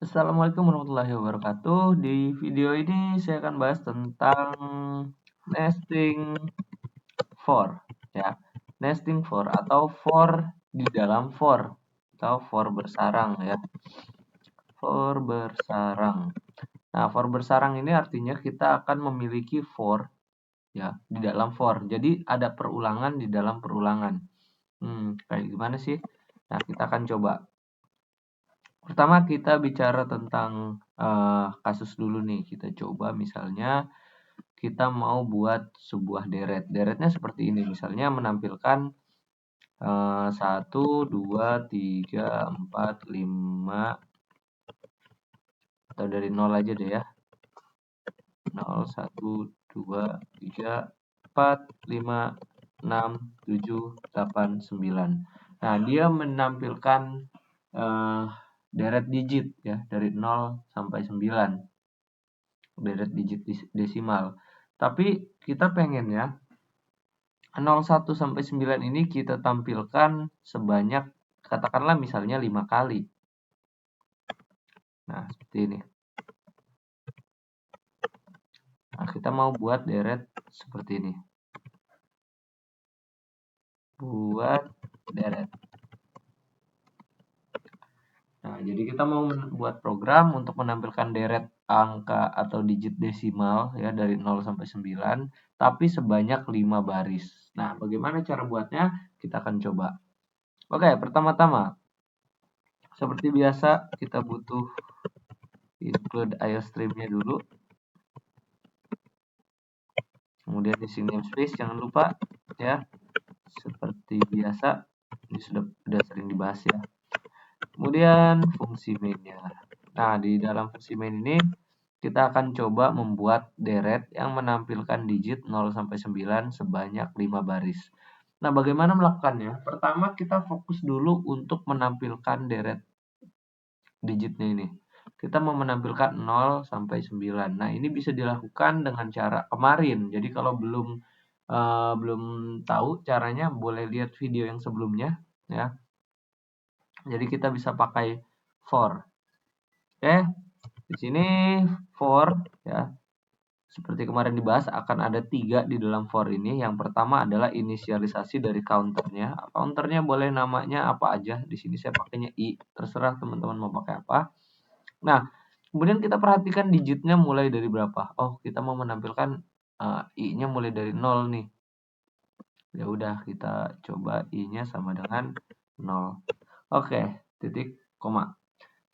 Assalamualaikum warahmatullahi wabarakatuh. Di video ini saya akan bahas tentang nesting for, ya. Nesting for atau for di dalam for atau for bersarang, ya. For bersarang. Nah, for bersarang ini artinya kita akan memiliki for, ya, di dalam for. Jadi ada perulangan di dalam perulangan. Kayak gimana sih? Nah, kita akan coba. Pertama kita bicara tentang kasus dulu nih. Kita coba misalnya kita mau buat sebuah deret. Deretnya seperti ini. Misalnya menampilkan 1, 2, 3, 4, 5 atau dari 0 aja deh ya. 0, 1, 2, 3, 4, 5, 6, 7, 8, 9. Nah, dia menampilkan eh, deret digit ya dari 0 sampai 9. Deret digit desimal. Tapi kita pengen ya 01 sampai 9 ini kita tampilkan sebanyak katakanlah misalnya 5 kali. Nah, seperti ini. Nah, kita mau buat deret seperti ini. Buat deret. Nah, jadi kita mau membuat program untuk menampilkan deret angka atau digit desimal ya dari 0 sampai 9, tapi sebanyak 5 baris. Nah, bagaimana cara buatnya? Kita akan coba. Oke, pertama-tama seperti biasa kita butuh include IOStream-nya dulu. Kemudian isi namespace jangan lupa ya. Seperti biasa, ini sudah sering dibahas ya. Kemudian fungsi main-nya. Nah, di dalam fungsi main ini kita akan coba membuat deret yang menampilkan digit 0 sampai 9 sebanyak 5 baris. Nah, bagaimana melakukannya? Pertama, kita fokus dulu untuk menampilkan deret digitnya ini. Kita mau menampilkan 0 sampai 9. Nah, ini bisa dilakukan dengan cara kemarin. Jadi kalau belum tahu caranya, boleh lihat video yang sebelumnya ya. Jadi kita bisa pakai for. Oke. Di sini for ya. Seperti kemarin dibahas akan ada 3 di dalam for ini. Yang pertama adalah inisialisasi dari counternya. Counternya boleh namanya apa aja. Di sini saya pakainya i. Terserah teman-teman mau pakai apa. Nah, kemudian kita perhatikan digitnya mulai dari berapa. Oh, kita mau menampilkan i-nya mulai dari 0 nih. Ya udah, kita coba i-nya sama dengan 0. Oke, titik, koma.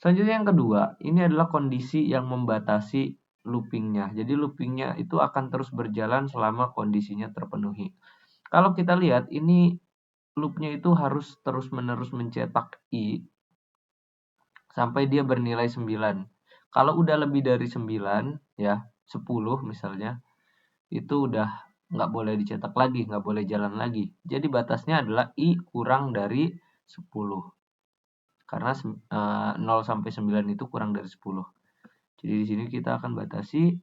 Selanjutnya yang kedua, ini adalah kondisi yang membatasi loopingnya. Jadi loopingnya itu akan terus berjalan selama kondisinya terpenuhi. Kalau kita lihat, ini loopnya itu harus terus-menerus mencetak i sampai dia bernilai 9. Kalau udah lebih dari 9, ya 10 misalnya, itu udah nggak boleh dicetak lagi, nggak boleh jalan lagi. Jadi batasnya adalah i kurang dari 10. Karena 0 sampai 9 itu kurang dari 10. Jadi di sini kita akan batasi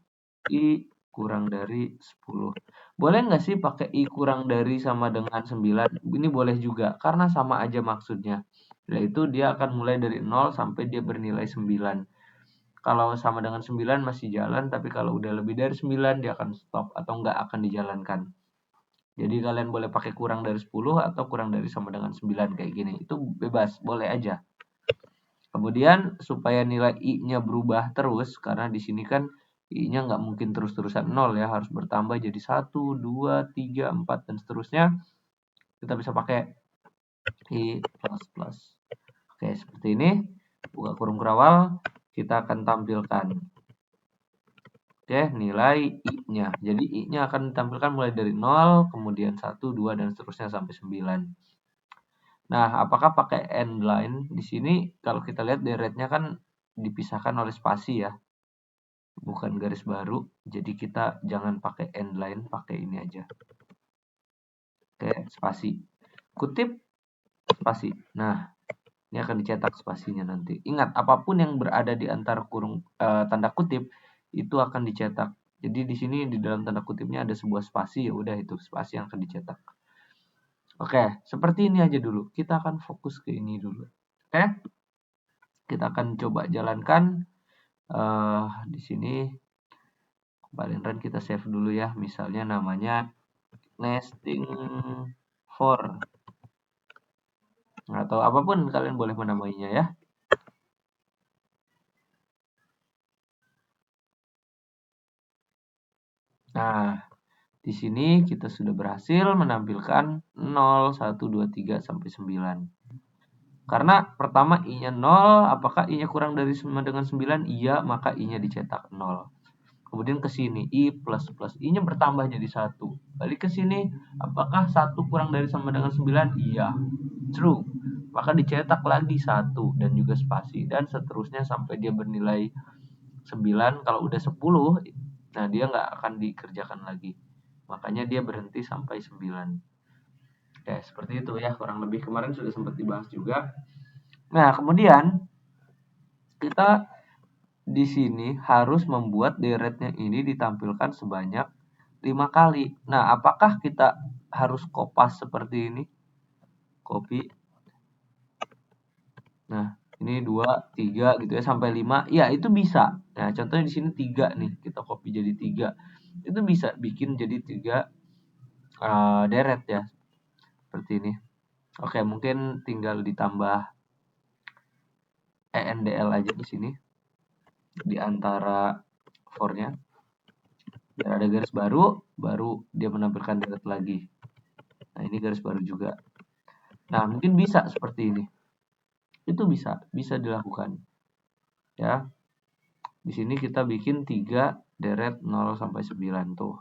i kurang dari 10. Boleh nggak sih pakai i kurang dari sama dengan 9? Ini boleh juga, karena sama aja maksudnya. Yaitu dia akan mulai dari 0 sampai dia bernilai 9. Kalau sama dengan 9 masih jalan, tapi kalau udah lebih dari 9 dia akan stop atau nggak akan dijalankan. Jadi kalian boleh pakai kurang dari 10 atau kurang dari sama dengan 9 kayak gini. Itu bebas, boleh aja. Kemudian supaya nilai i-nya berubah terus, karena di sini kan i-nya nggak mungkin terus-terusan 0 ya, harus bertambah jadi 1, 2, 3, 4, dan seterusnya. Kita bisa pakai i++. Oke, seperti ini. Buka kurung kerawal, kita akan tampilkan. Oke, nilai i-nya. Jadi i-nya akan ditampilkan mulai dari 0, kemudian 1, 2, dan seterusnya sampai 9. Nah, apakah pakai end line? Di sini kalau kita lihat deretnya kan dipisahkan oleh spasi ya. Bukan garis baru. Jadi kita jangan pakai end line, pakai ini aja. Oke, spasi. Kutip, spasi. Nah, ini akan dicetak spasinya nanti. Ingat, apapun yang berada di antara tanda kutip itu akan dicetak. Jadi di sini di dalam tanda kutipnya ada sebuah spasi, ya udah itu spasi yang akan dicetak. Oke, seperti ini aja dulu. Kita akan fokus ke ini dulu. Oke? Kita akan coba jalankan di sini. Paling run kita save dulu ya, misalnya namanya nesting for, atau apapun kalian boleh menamainya ya. Nah, di sini kita sudah berhasil menampilkan 0, 1, 2, 3, sampai 9. Karena pertama I-nya 0, apakah I-nya kurang dari sama dengan 9? Iya, maka I-nya dicetak 0. Kemudian ke sini I plus plus, I-nya bertambah jadi 1. Balik ke sini, apakah 1 kurang dari sama dengan 9? Iya. True. Maka dicetak lagi 1 dan juga spasi dan seterusnya sampai dia bernilai 9. Kalau udah 10, nah dia nggak akan dikerjakan lagi. Makanya dia berhenti sampai 9. Oke, seperti itu ya, kurang lebih kemarin sudah sempat dibahas juga. Nah, kemudian kita di sini harus membuat deretnya ini ditampilkan sebanyak 5 kali. Nah, apakah kita harus kopas seperti ini? Copy. Nah, ini 2, 3 gitu ya sampai 5. Ya, itu bisa. Nah, contohnya di sini 3 nih, kita copy jadi 3. Itu bisa bikin jadi 3 deret ya. Seperti ini. Oke, mungkin tinggal ditambah ENDL aja di sini di antara for-nya. Biar ada garis baru dia menampilkan deret lagi. Nah, ini garis baru juga. Nah, mungkin bisa seperti ini. Itu bisa dilakukan. Ya. Di sini kita bikin 3 deret 0 sampai 9 tuh.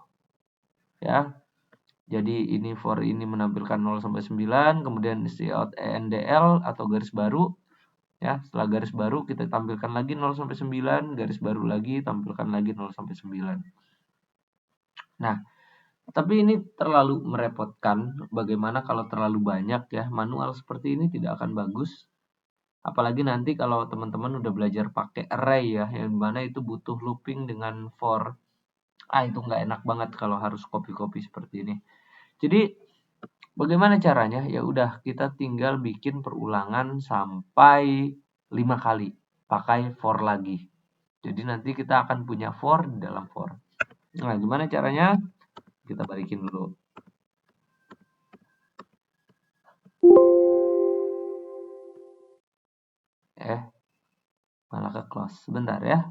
Ya. Jadi ini for ini menampilkan 0 sampai 9, kemudian cout ENDL atau garis baru. Ya, setelah garis baru kita tampilkan lagi 0 sampai 9, garis baru lagi tampilkan lagi 0 sampai 9. Nah, tapi ini terlalu merepotkan. Bagaimana kalau terlalu banyak ya? Manual seperti ini tidak akan bagus. Apalagi nanti kalau teman-teman udah belajar pakai array ya, yang mana itu butuh looping dengan for. Itu nggak enak banget kalau harus copy-copy seperti ini. Jadi bagaimana caranya? Ya udah, kita tinggal bikin perulangan sampai 5 kali. Pakai for lagi. Jadi nanti kita akan punya for di dalam for. Nah, gimana caranya? Kita balikin dulu. Malah ke close. Sebentar ya.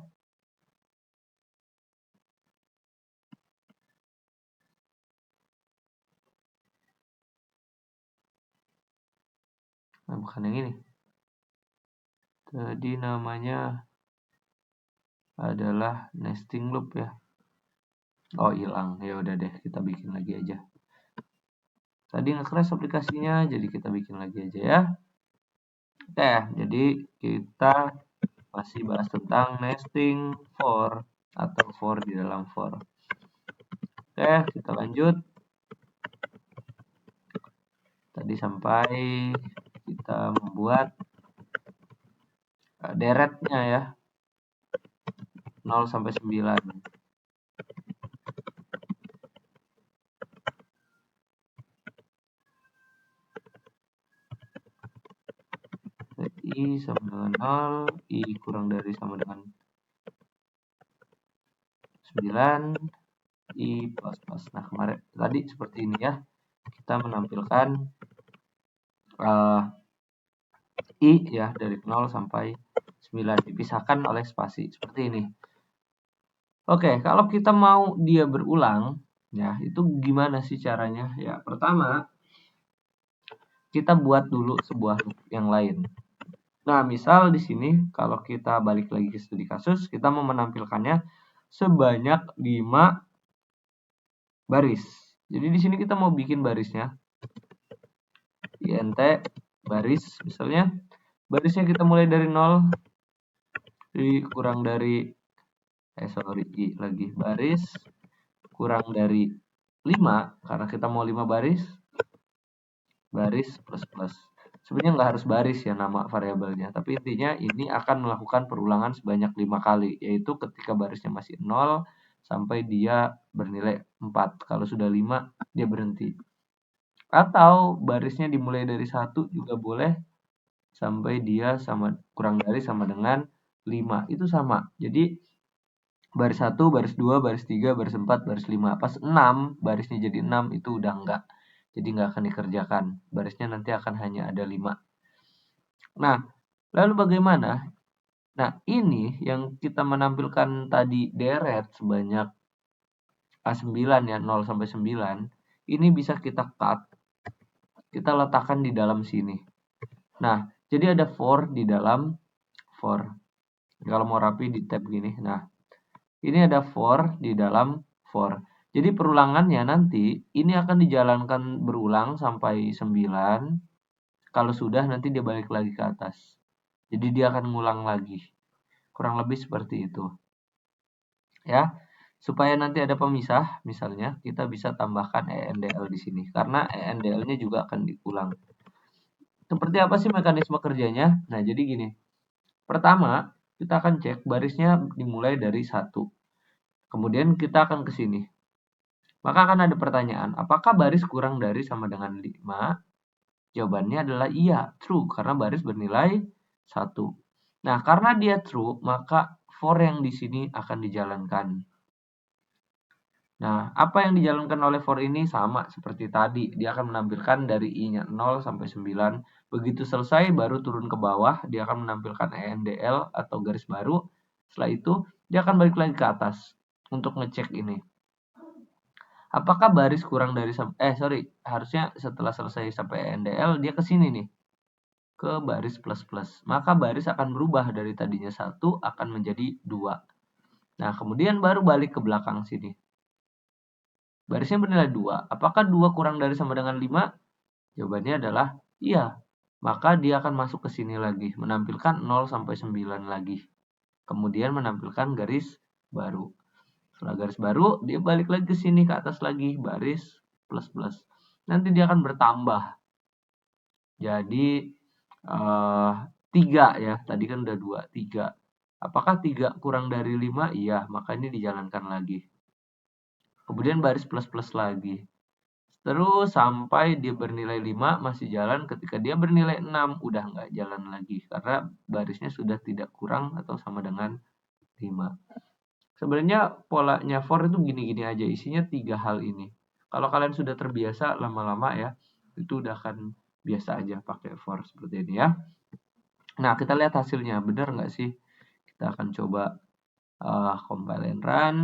Nah, bukan yang ini. Tadi namanya adalah nesting loop ya. Oh, hilang. Ya udah deh, kita bikin lagi aja. Tadi nge-crash aplikasinya, jadi kita bikin lagi aja ya. Oke, jadi kita masih bahas tentang nesting for atau for di dalam for. Oke, kita lanjut. Tadi sampai kita membuat deretnya ya. 0 sampai 9. I sama dengan 0, I kurang dari sama dengan 9, I plus plus. Nah, kemarin tadi seperti ini ya. Kita menampilkan I ya dari 0 sampai 9 dipisahkan oleh spasi seperti ini. Oke, kalau kita mau dia berulang ya, itu gimana sih caranya? Ya, pertama kita buat dulu sebuah loop yang lain. Nah, misal di sini kalau kita balik lagi ke studi kasus, kita mau menampilkannya sebanyak 5 baris. Jadi di sini kita mau bikin barisnya. INT baris misalnya. Barisnya kita mulai dari 0. I kurang dari I lagi. Baris kurang dari 5 karena kita mau 5 baris. Baris plus plus. Sebenarnya nggak harus baris ya nama variabelnya, tapi intinya ini akan melakukan perulangan sebanyak 5 kali, yaitu ketika barisnya masih 0 sampai dia bernilai 4. Kalau sudah 5 dia berhenti. Atau barisnya dimulai dari 1 juga boleh, sampai dia kurang dari sama dengan 5. Itu sama. Jadi baris 1, baris 2, baris 3, baris 4, baris 5. Pas 6, barisnya jadi 6 itu udah enggak. Jadi enggak akan dikerjakan. Barisnya nanti akan hanya ada 5. Nah, lalu bagaimana? Nah, ini yang kita menampilkan tadi deret sebanyak A9 ya, 0 sampai 9. Ini bisa kita cut. Kita letakkan di dalam sini. Nah, jadi ada for di dalam for. Kalau mau rapi di tab gini. Nah, ini ada for di dalam for. Jadi perulangannya nanti ini akan dijalankan berulang sampai 9. Kalau sudah nanti dia balik lagi ke atas. Jadi dia akan ngulang lagi. Kurang lebih seperti itu. Ya. Supaya nanti ada pemisah, misalnya kita bisa tambahkan ENDL di sini karena ENDL-nya juga akan diulang. Seperti apa sih mekanisme kerjanya? Nah, jadi gini. Pertama, kita akan cek barisnya dimulai dari 1. Kemudian kita akan ke sini. Maka akan ada pertanyaan, apakah baris kurang dari sama dengan 5? Jawabannya adalah iya, true, karena baris bernilai 1. Nah, karena dia true, maka for yang di sini akan dijalankan. Nah, apa yang dijalankan oleh for ini sama seperti tadi. Dia akan menampilkan dari I-nya 0 sampai 9. Begitu selesai, baru turun ke bawah. Dia akan menampilkan ENDL atau garis baru. Setelah itu, dia akan balik lagi ke atas untuk ngecek ini. Apakah baris kurang dari... harusnya setelah selesai sampai ENDL, dia ke sini nih. Ke baris plus-plus. Maka baris akan berubah dari tadinya 1 akan menjadi 2. Nah, kemudian baru balik ke belakang sini. Barisnya bernilai 2. Apakah 2 kurang dari sama dengan 5? Jawabannya adalah iya. Maka dia akan masuk ke sini lagi. Menampilkan 0 sampai 9 lagi. Kemudian menampilkan garis baru. Setelah garis baru, dia balik lagi ke sini ke atas lagi. Baris plus plus. Nanti dia akan bertambah. Jadi 3 ya. Tadi kan udah 2. 3. Apakah 3 kurang dari 5? Iya. Maka ini dijalankan lagi. Kemudian baris plus-plus lagi. Terus sampai dia bernilai 5 masih jalan, ketika dia bernilai 6 udah nggak jalan lagi. Karena barisnya sudah tidak kurang atau sama dengan 5. Sebenarnya polanya for itu gini-gini aja, isinya 3 hal ini. Kalau kalian sudah terbiasa lama-lama ya, itu udah akan biasa aja pakai for seperti ini ya. Nah, kita lihat hasilnya, benar nggak sih? Kita akan coba compile and run.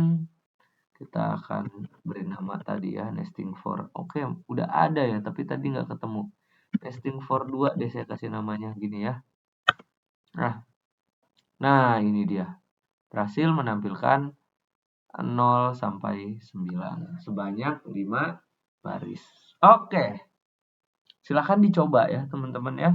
Kita akan beri nama tadi ya, nesting for. Oke, udah ada ya, tapi tadi nggak ketemu. Nesting for 2 deh saya kasih namanya gini ya. Nah ini dia. Berhasil menampilkan 0 sampai 9. Sebanyak 5 baris. Oke. Silahkan dicoba ya teman-teman ya.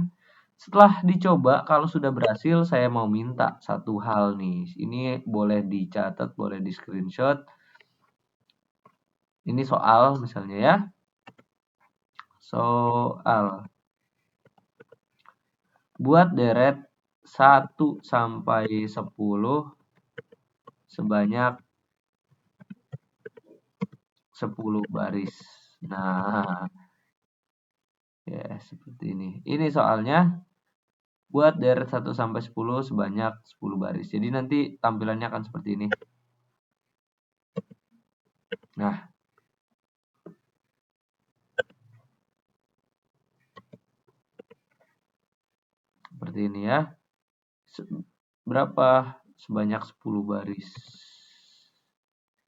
Setelah dicoba, kalau sudah berhasil, saya mau minta satu hal nih. Ini boleh dicatat, boleh di screenshot. Ini soal misalnya ya. Soal. Buat deret 1 sampai 10 sebanyak 10 baris. Nah, ya seperti ini. Ini soalnya buat deret 1 sampai 10 sebanyak 10 baris. Jadi nanti tampilannya akan seperti ini. Nah, seperti ini ya. Berapa? Sebanyak 10 baris.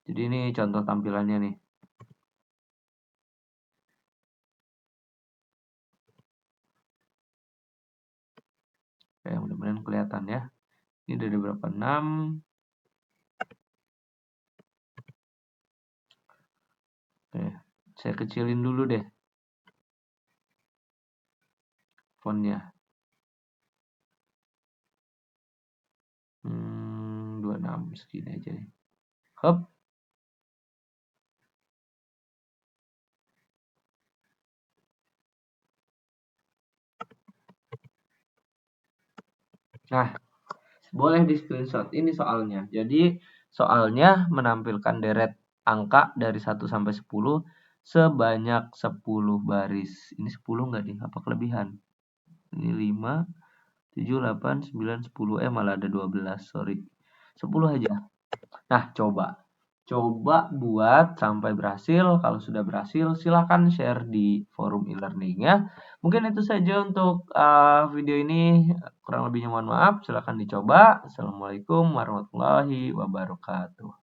Jadi ini contoh tampilannya nih. Oke, mudah-mudahan kelihatan ya. Ini ada berapa? 6. Oke, saya kecilin dulu deh fontnya. 26 segini aja nih. Hop. Nah, boleh di screenshot. Ini soalnya. Jadi, soalnya menampilkan deret angka dari 1 sampai 10 sebanyak 10 baris. Ini 10 enggak nih? Apa kelebihan? Ini 5. 7, 8, 9, 10. Malah ada 12, sorry. 10 aja. Nah, coba buat sampai berhasil. Kalau sudah berhasil, silahkan share di forum e-learning ya. Mungkin itu saja untuk video ini. Kurang lebihnya mohon maaf. Silahkan dicoba. Assalamualaikum warahmatullahi wabarakatuh.